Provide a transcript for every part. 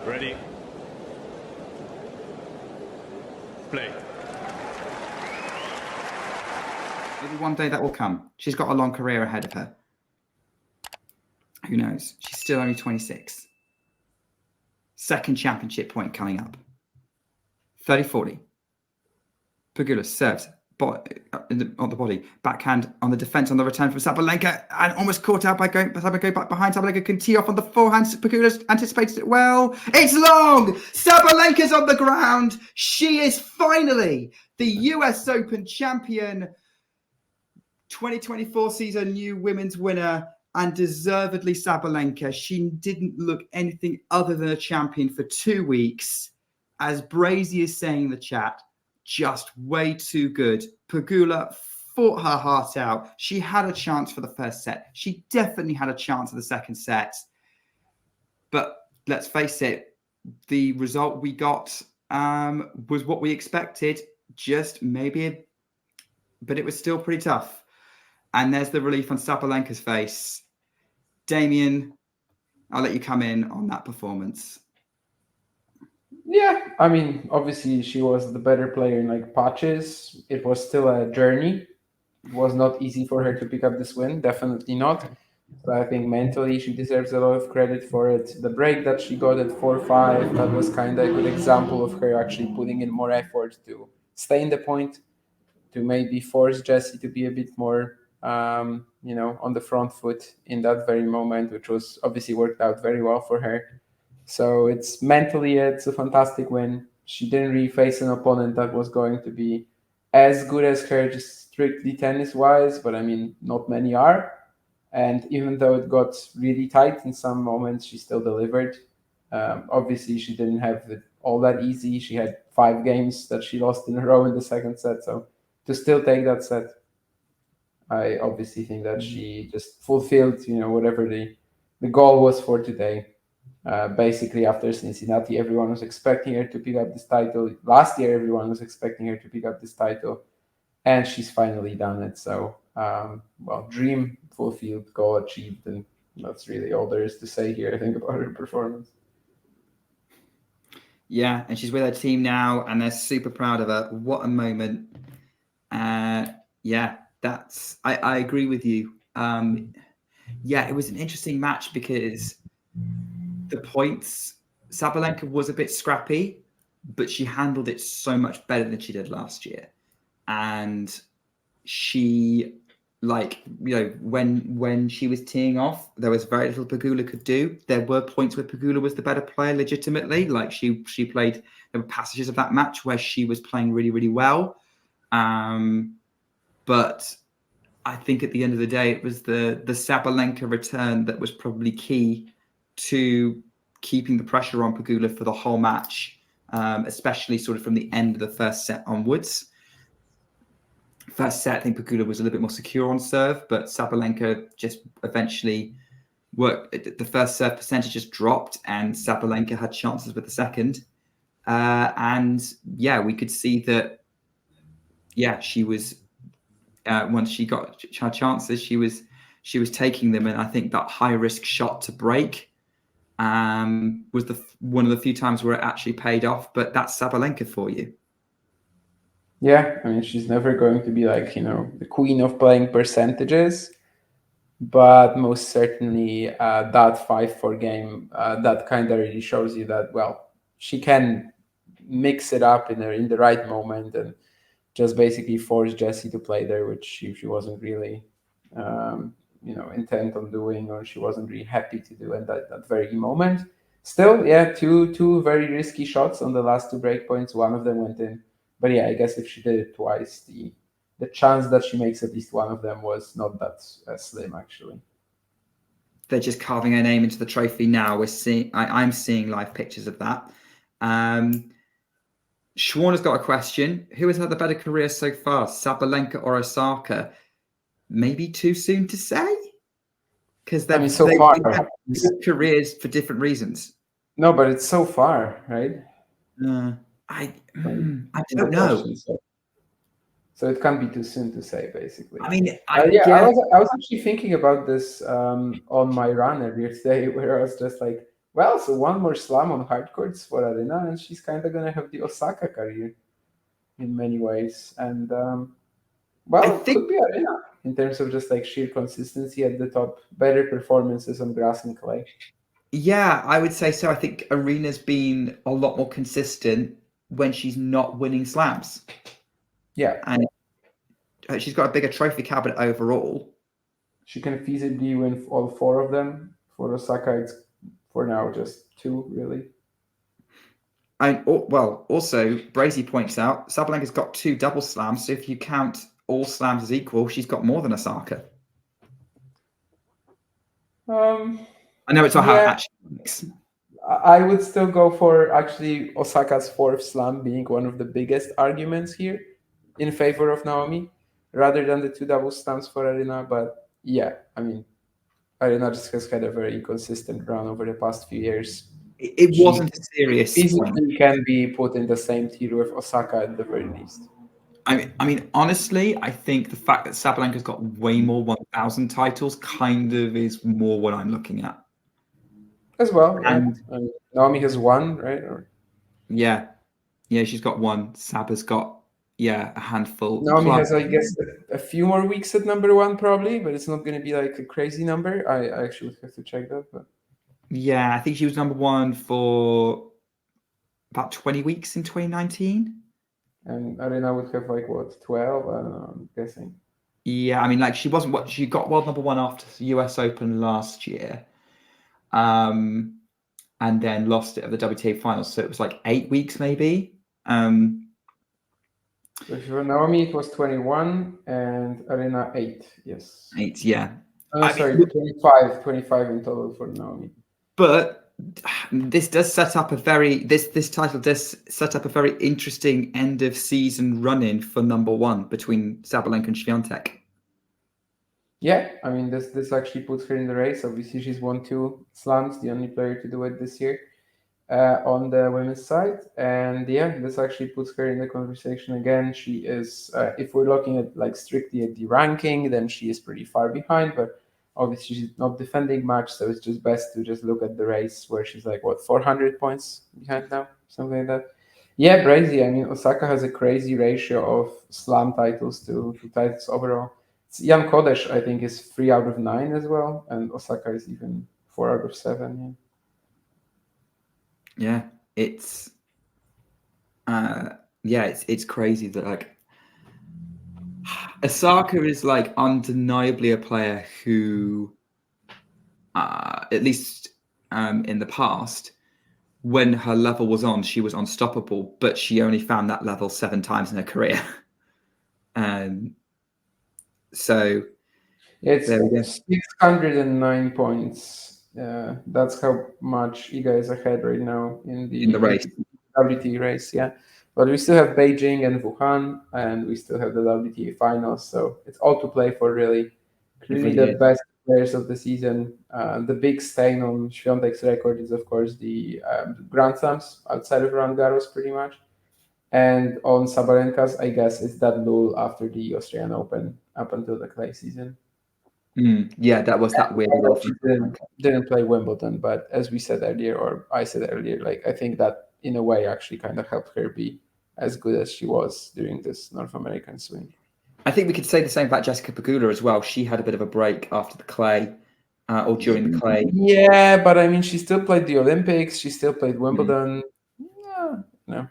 Ready. Play. Maybe one day that will come. She's got a long career ahead of her. Who knows? She's still only 26. Second championship point coming up. 30-40. Pegula serves on the body. Backhand on the defense on the return from Sabalenka and almost caught out by going back behind. Sabalenka can tee off on the forehand. Pegula's anticipated it well. It's long! Sabalenka's on the ground. She is finally the US Open champion. 2024 season new women's winner, and deservedly Sabalenka. She didn't look anything other than a champion for 2 weeks. As Brazy is saying in the chat, just way too good. Pegula fought her heart out. She had a chance for the first set. She definitely had a chance for the second set. But let's face it, the result we got was what we expected. But it was still pretty tough. And there's the relief on Sabalenka's face. Damien, I'll let you come in on that performance. Yeah, I mean, obviously she was the better player in like patches. It was still a journey. It was not easy for her to pick up this win, definitely not. So I think mentally she deserves a lot of credit for it. The break that she got at 4-5, that was kind of a good example of her actually putting in more effort to stay in the point, to maybe force Jessie to be a bit more, on the front foot in that very moment, which was obviously worked out very well for her. So it's a fantastic win. She didn't really face an opponent that was going to be as good as her, just strictly tennis-wise, but I mean, not many are. And even though it got really tight in some moments, she still delivered. Obviously, she didn't have it all that easy. She had 5 games that she lost in a row in the second set. So to still take that set, I obviously think that she just fulfilled, whatever the goal was for today. Basically, after Cincinnati, everyone was expecting her to pick up this title. Last year, everyone was expecting her to pick up this title, and she's finally done it. So, dream fulfilled, goal achieved, and that's really all there is to say here, I think, about her performance. Yeah, and she's with her team now, and they're super proud of her. What a moment. I agree with you. It was an interesting match because the points, Sabalenka was a bit scrappy, but she handled it so much better than she did last year. And she, when she was teeing off, there was very little Pegula could do. There were points where Pegula was the better player legitimately. Like she played, there were passages of that match where she was playing really, really well. But I think at the end of the day, it was the Sabalenka return that was probably key to keeping the pressure on Pegula for the whole match, especially sort of from the end of the first set onwards. First set, I think Pegula was a little bit more secure on serve, but Sabalenka just eventually worked. The first serve percentage just dropped, and Sabalenka had chances with the second. We could see that. Yeah, she was. Once she got her chances, she was taking them, and I think that high risk shot to break was one of the few times where it actually paid off. But that's Sabalenka for you. Yeah, I mean, she's never going to be like, the queen of playing percentages, but most certainly that 5-4 game, that kind of really shows you that, she can mix it up in the right moment and just basically force Jessie to play there, which she wasn't really, intent on doing, or she wasn't really happy to do at that very moment. Still, yeah, two very risky shots on the last 2 break points. One of them went in. But yeah, I guess if she did it twice, the chance that she makes at least one of them was not that slim, actually. They're just carving her name into the trophy now. I'm seeing live pictures of that. Schwan has got a question. Who has had the better career so far, Sabalenka or Osaka? Maybe too soon to say? Because they've had good careers for different reasons. No, but it's so far, right? I don't know. So it can't be too soon to say, basically. I mean, I was actually thinking about this on my run earlier today, where I was just like, Well, so one more slam on hard courts for Arena, and she's kind of gonna have the Osaka career in many ways. And I well, it think, could be Arena in terms of just like sheer consistency at the top, better performances on grass and clay. yeah, I would say so. I think Arena's been a lot more consistent when she's not winning slams, Yeah, and she's got a bigger trophy cabinet overall. she can feasibly win all four of them. For Osaka, it's for now just two, really. And well, also Brazy points out Sabalenka's got 2 double slams. So if you count all slams as equal, she's got more than Osaka. Um, I know it's not how it yeah, actually works. I would still go for actually Osaka's fourth slam being one of the biggest arguments here in favor of Naomi, rather than the two double slams for Arena. But yeah, I mean, Arena just has had a very inconsistent run over the past few years. It She wasn't a serious point. physically can be put in the same tier with Osaka at the very least. I mean, honestly, I think the fact that Sabalenka's got way more 1,000 titles kind of is more what I'm looking at. As well, right? And I mean, Naomi has one, right? Or yeah, yeah, she's got one. Saba's got, yeah, a handful. Naomi Plus, has, I guess, a few more weeks at number one, probably, but it's not going to be like a crazy number. I actually would have to check that, but yeah, I think she was number 1 for about 20 weeks in 2019. and Arena would have like what 12? I don't know. I'm guessing. Yeah, I mean, like she wasn't what she got world number 1 after the US Open last year, and then lost it at the WTA finals. So it was like 8 weeks, maybe. So for Naomi, it was 21, and Arena 8. Yes. 8, yeah. Oh, I mean, sorry, 25, 25 in total for Naomi. but this does set up a very this title does set up a very interesting end of season run-in for number 1 between Sabalenka and Swiatek. Yeah, I mean this actually puts her in the race. Obviously, she's won 2 slams, the only player to do it this year on the women's side, and yeah, this actually puts her in the conversation again. She is, if we're looking at like strictly at the ranking, then she is pretty far behind, but obviously she's not defending much, so it's just best to just look at the race where she's like what 400 points behind now, something like that. Yeah, crazy. I mean, Osaka has a crazy ratio of slam titles to titles overall. Jan Kodesh, I think, is 3 out of 9 as well, and Osaka is even 4 out of 7. Yeah, it's yeah, it's crazy that like Osaka is like undeniably a player who at least in the past, when her level was on, she was unstoppable, but she only found that level 7 times in her career. So It's there we go. 609 points. That's how much Iga is ahead right now in In the the race. WTA race. Yeah, but we still have Beijing and Wuhan, and we still have the WTA finals. So it's all to play for, really. It Clearly, really the is. best players of the season. The big stain on Swiatek's record is, of course, the Grand Slams outside of Roland Garros, pretty much. And on Sabalenka's, I guess, it's that lull after the Australian Open up until the clay season. Yeah, that was that weird Although little she thing. didn't play Wimbledon, but as we said earlier, or I said earlier, like I think that in a way actually kind of helped her be as good as she was during this North American swing. I think we could say the same about Jessica Pegula as well. She had a bit of a break after the clay, or during the clay. Yeah, but I mean, she still played the Olympics. She still played Mm. Wimbledon. Yeah, no,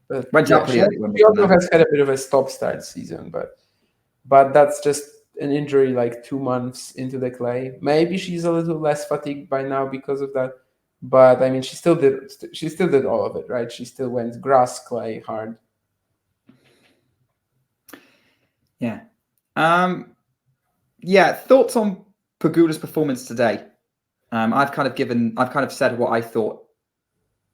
but Went yeah, out pretty early when she we also done has had a bit of a stop-start season, but that's just an injury like 2 months into the clay. Maybe she's a little less fatigued by now because of that. But I mean, she still did all of it, right? She still went grass, clay, hard. Yeah. Yeah. Thoughts on Pegula's performance today? I've kind of said what I thought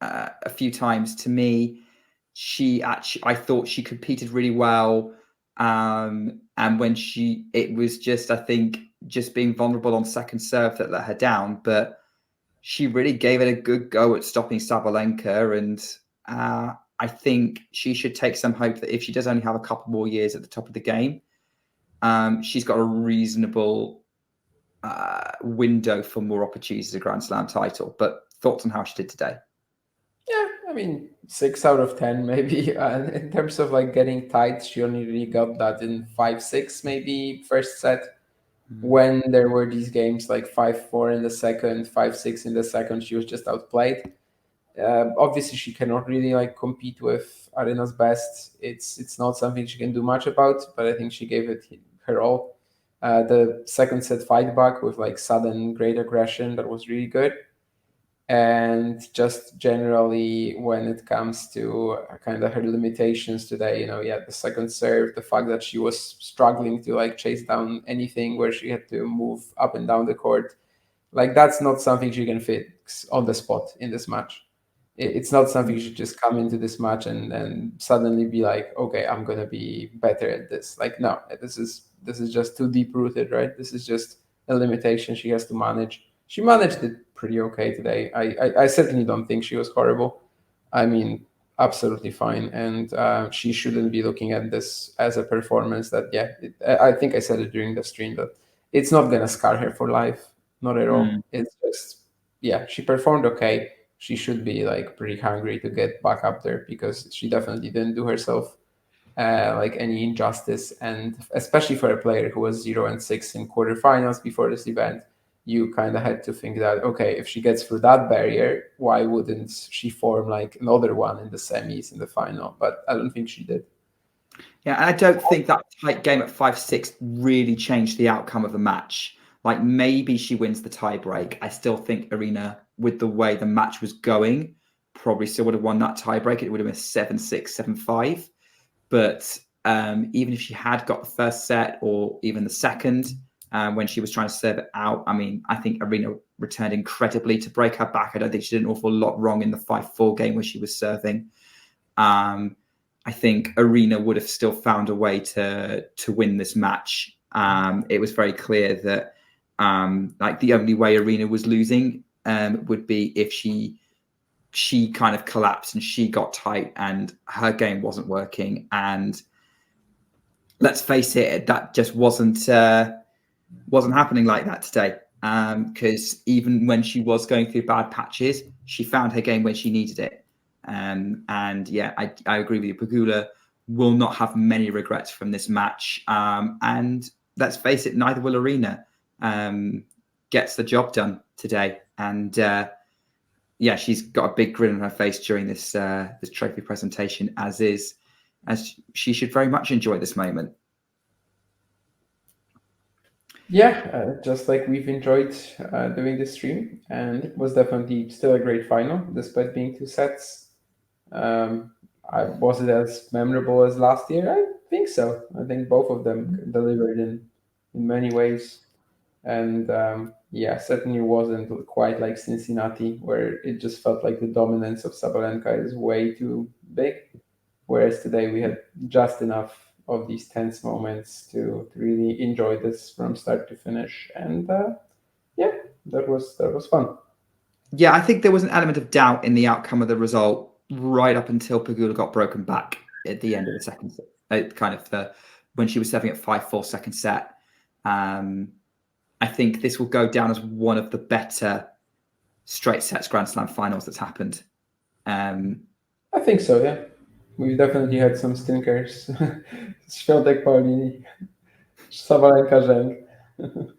a few times. To me, I thought she competed really well. And when it was just, I think, just being vulnerable on second serve that let her down. But she really gave it a good go at stopping Sabalenka. And I think she should take some hope that if she does only have a couple more years at the top of the game, she's got a reasonable window for more opportunities as a Grand Slam title. But thoughts on how she did today? Yeah, I mean, 6 out of 10 maybe. In terms of like getting tight, she only really got that in 5-6 maybe first set. When there were these games like 5-4 in the second, 5-6 in the second, she was just outplayed. Obviously, she cannot really like compete with Arena's best. It's not something she can do much about, but I think she gave it her all. The second set fight back with like sudden great aggression, that was really good. And just generally, when it comes to kind of her limitations today, the second serve, the fact that she was struggling to like chase down anything where she had to move up and down the court, like that's not something she can fix on the spot in this match. It's not something you should just come into this match and suddenly be like, okay, I'm gonna be better at this. Like, no, this is just too deep rooted, right? This is just a limitation she has to manage. She managed it pretty okay today. I certainly don't think she was horrible. I mean, absolutely fine, and she shouldn't be looking at this as a performance that, I think I said it during the stream, that it's not gonna scar her for life. Not at all. It's just, she performed okay. She should be like pretty hungry to get back up there, because she definitely didn't do herself like any injustice. And especially for a player who was 0-6 in quarterfinals before this event, you kind of had to think that, okay, if she gets through that barrier, why wouldn't she form like another one in the semis, in the final? But I don't think she did. Yeah, and I don't think that tight game at 5-6 really changed the outcome of the match. Like, maybe she wins the tiebreak. I still think Arena, with the way the match was going, probably still would have won that tiebreak. It would have been 7-6, 7-5. But even if she had got the first set or even the second, when she was trying to serve it out, I mean, I think Arena returned incredibly to break her back. I don't think she did an awful lot wrong in the 5-4 game where she was serving. I think Arena would have still found a way to win this match. It was very clear that like the only way Arena was losing would be if she kind of collapsed and she got tight and her game wasn't working. And let's face it, that just wasn't happening like that today. Because even when she was going through bad patches, she found her game when she needed it. And yeah, I agree with you. Pegula will not have many regrets from this match. And let's face it, neither will Arena. Gets the job done today. And yeah, she's got a big grin on her face during this trophy presentation, as she should very much enjoy this moment. Yeah, just like we've enjoyed doing this stream, and it was definitely still a great final, despite being 2 sets. Was it as memorable as last year? I think so. I think both of them delivered in many ways. And certainly wasn't quite like Cincinnati, where it just felt like the dominance of Sabalenka is way too big. Whereas today we had just enough of these tense moments to really enjoy this from start to finish. And that was fun. Yeah, I think there was an element of doubt in the outcome of the result right up until Pegula got broken back at the end of the second set, when she was serving at 5-4 second set. I think this will go down as one of the better straight sets Grand Slam finals that's happened. I think so, yeah. We've definitely had some stinkers. Świątek Paulini, Sabalenka Zheng.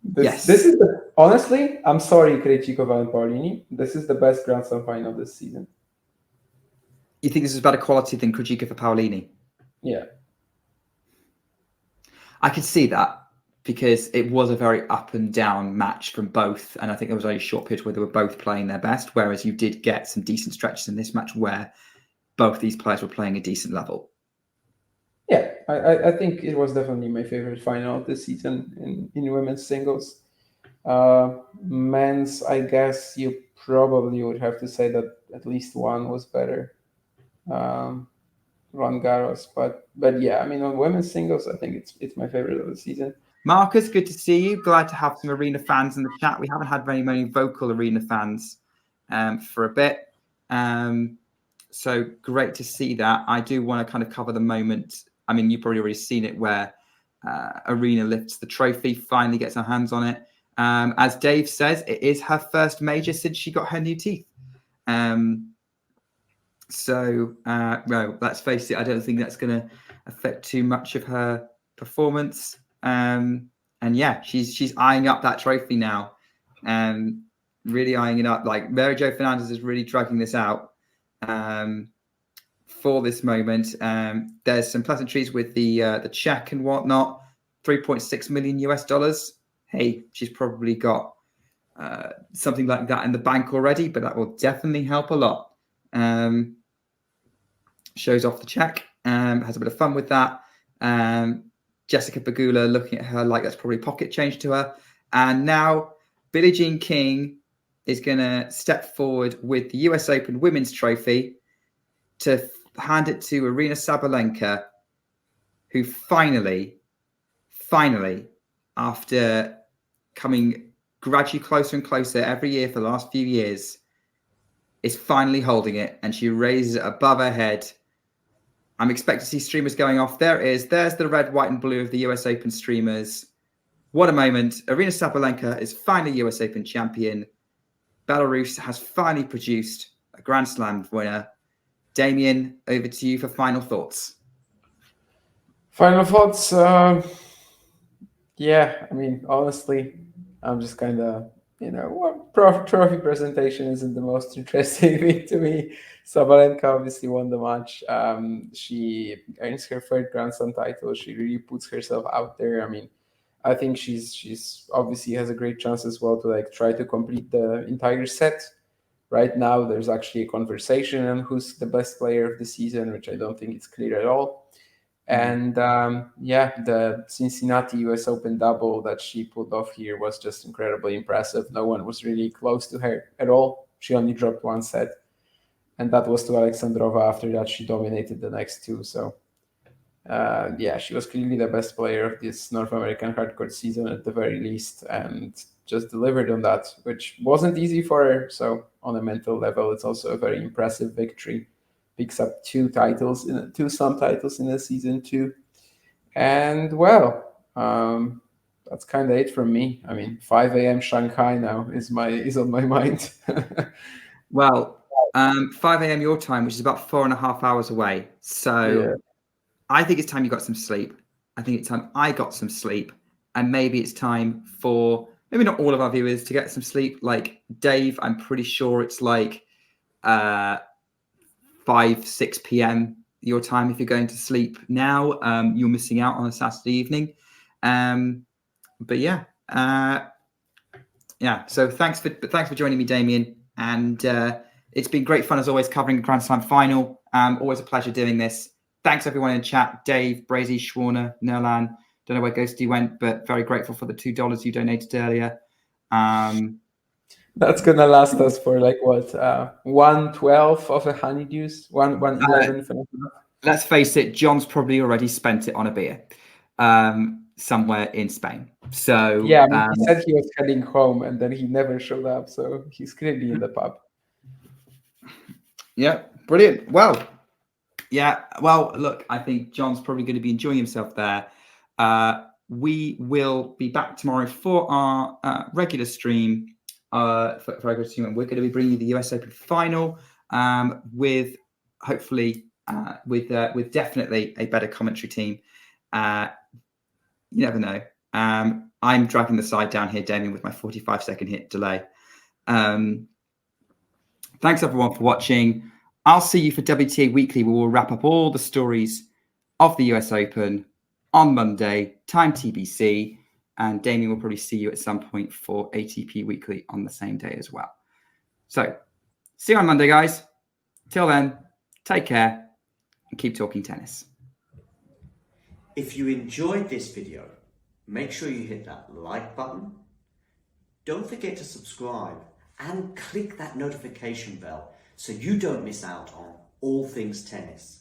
This is honestly, I'm sorry, Krejcikova and Paulini. This is the best Grand Slam final this season. You think this is better quality than Krejcikova Paulini? Yeah. I could see that, because it was a very up and down match from both. And I think there was only a short period where they were both playing their best, whereas you did get some decent stretches in this match where both these players were playing a decent level. Yeah, I think it was definitely my favorite final this season in women's singles. Men's, I guess you probably would have to say that at least one was better. Ron Garros, but yeah, I mean, on women's singles, I think it's my favorite of the season. Marcus, good to see you. Glad to have some Arena fans in the chat. We haven't had very many vocal Arena fans for a bit. So great to see that. I do want to kind of cover the moment. I mean, you've probably already seen it, where Arena lifts the trophy, finally gets her hands on it. As Dave says, it is her first major since she got her new teeth. So, well, let's face it, I don't think that's going to affect too much of her performance. And yeah, she's eyeing up that trophy now. Really eyeing it up. Like Mary Jo Fernandez is really dragging this out for this moment. There's some pleasantries with the check and whatnot. $3.6 million US. Hey, she's probably got something like that in the bank already, but that will definitely help a lot. Shows off the check, has a bit of fun with that. Jessica Pegula looking at her like that's probably pocket change to her. And now Billie Jean King is going to step forward with the US Open Women's Trophy to hand it to Arya Sabalenka, who finally, after coming gradually closer and closer every year for the last few years, is finally holding it, and she raises it above her head. I'm expecting to see streamers going off. There's the red, white, and blue of the US Open streamers. What a moment. Arya Sabalenka is finally US Open champion. Belarus has finally produced a Grand Slam winner. Damien, over to you for final thoughts. Final thoughts. Yeah, I mean, honestly, I'm just kind of, trophy presentation isn't the most interesting thing to me. Sabalenka obviously won the match. She earns her third Grand Slam title. She really puts herself out there. I mean, I think she's obviously has a great chance as well to like try to complete the entire set. Right now, there's actually a conversation on who's the best player of the season, which I don't think it's clear at all. And the Cincinnati US Open double that she pulled off here was just incredibly impressive. No one was really close to her at all. She only dropped one set, and that was to Alexandrova. After that, she dominated the next two. So, she was clearly the best player of this North American hardcourt season at the very least, and just delivered on that, which wasn't easy for her. So, on a mental level, it's also a very impressive victory. Picks up two slam titles in the season too, and well, that's kind of it from me. I mean, 5 a.m. Shanghai now is on my mind. Well, 5 a.m. your time, which is about 4.5 hours away. So I think it's time you got some sleep. I think it's time I got some sleep, and maybe it's time for maybe not all of our viewers to get some sleep. Like Dave, I'm pretty sure it's like 5-6 p.m. your time if you're going to sleep now. You're missing out on a Saturday evening. But yeah. So thanks for joining me, Damien. And it's been great fun as always covering the Grand Slam final. Always a pleasure doing this. Thanks everyone in chat. Dave, Brazy, Schwarner, Nerlan. Don't know where Ghosty went, but very grateful for the $2 you donated earlier. That's gonna last us for like what 1/12 of a honeydews, 1/11. Let's face it, John's probably already spent it on a beer somewhere in Spain. So yeah, he said he was heading home and then he never showed up. So he's clearly in the pub. Yeah, brilliant. Well, look, I think John's probably going to be enjoying himself there. We will be back tomorrow for our regular stream. For regular stream, and we're going to be bringing you the US Open final with hopefully with definitely a better commentary team. You never know. I'm dragging the side down here, Damien, with my 45-second hit delay. Thanks everyone for watching. I'll see you for WTA Weekly, where we'll wrap up all the stories of the US Open on Monday, time TBC. And Damien will probably see you at some point for ATP Weekly on the same day as well. So, see you on Monday, guys. Till then, take care and keep talking tennis. If you enjoyed this video, make sure you hit that like button. Don't forget to subscribe and click that notification bell so you don't miss out on all things tennis.